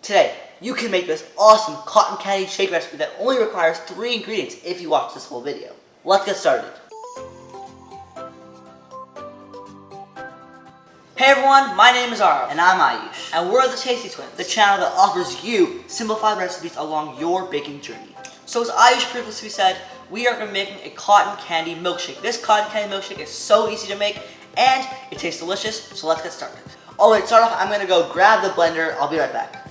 Today, you can make this awesome cotton candy shake recipe that only requires 3 ingredients if you watch this whole video. Let's get started. Hey everyone, my name is Arav. And I'm Ayush. And we're the Tasty Twins, the channel that offers you simplified recipes along your baking journey. So as Ayush previously said, we are going to be making a cotton candy milkshake. This cotton candy milkshake is so easy to make and it tastes delicious, so let's get started. Alright, to start off, I'm going to go grab the blender. I'll be right back.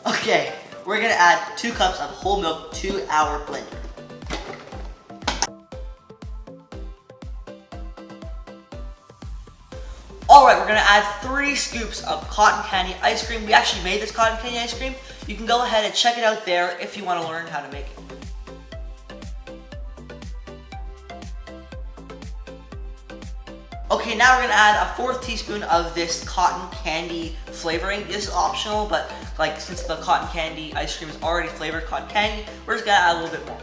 Okay, we're going to add 2 cups of whole milk to our blender. Alright, we're going to add 3 scoops of cotton candy ice cream. We actually made this cotton candy ice cream. You can go ahead and check it out there if you want to learn how to make it. Okay, now we're going to add a 1/4 teaspoon of this cotton candy flavoring. This is optional, but since the cotton candy ice cream is already flavored cotton candy, we're just going to add a little bit more.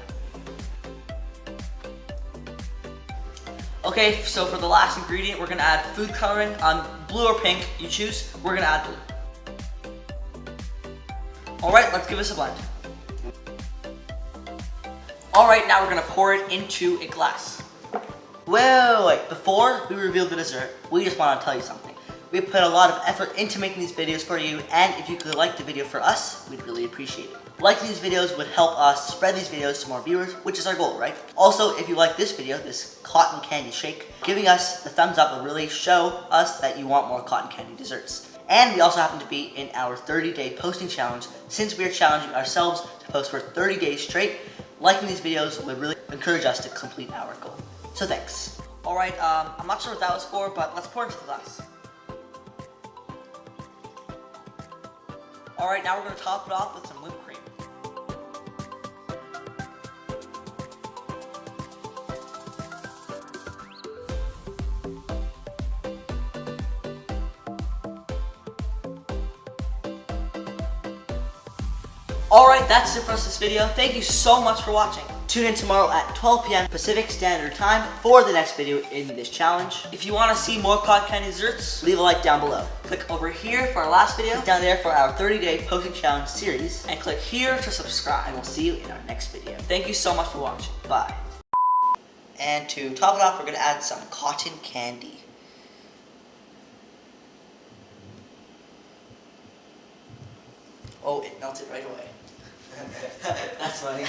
Okay, so for the last ingredient, we're going to add food coloring. Blue or pink, you choose. We're going to add blue. Alright, let's give this a blend. Alright, now we're going to pour it into a glass. Wait, before we reveal the dessert, we just want to tell you something. We put a lot of effort into making these videos for you, and if you could like the video for us, we'd really appreciate it. Liking these videos would help us spread these videos to more viewers, which is our goal, right? Also, if you like this video, this cotton candy shake, giving us the thumbs up will really show us that you want more cotton candy desserts. And we also happen to be in our 30-day posting challenge. Since we are challenging ourselves to post for 30 days straight, liking these videos would really encourage us to complete our goal. So thanks. Alright, I'm not sure what that was for, but let's pour it into the glass. Alright, now we're going to top it off with some whipped cream. Alright, that's it for us this video. Thank you so much for watching. Tune in tomorrow at 12 p.m. Pacific Standard Time for the next video in this challenge. If you want to see more cotton candy desserts, leave a like down below. Click over here for our last video, down there for our 30-day posting challenge series, and click here to subscribe. And we'll see you in our next video. Thank you so much for watching. Bye. And to top it off, we're going to add some cotton candy. Oh, it melted right away. That's funny.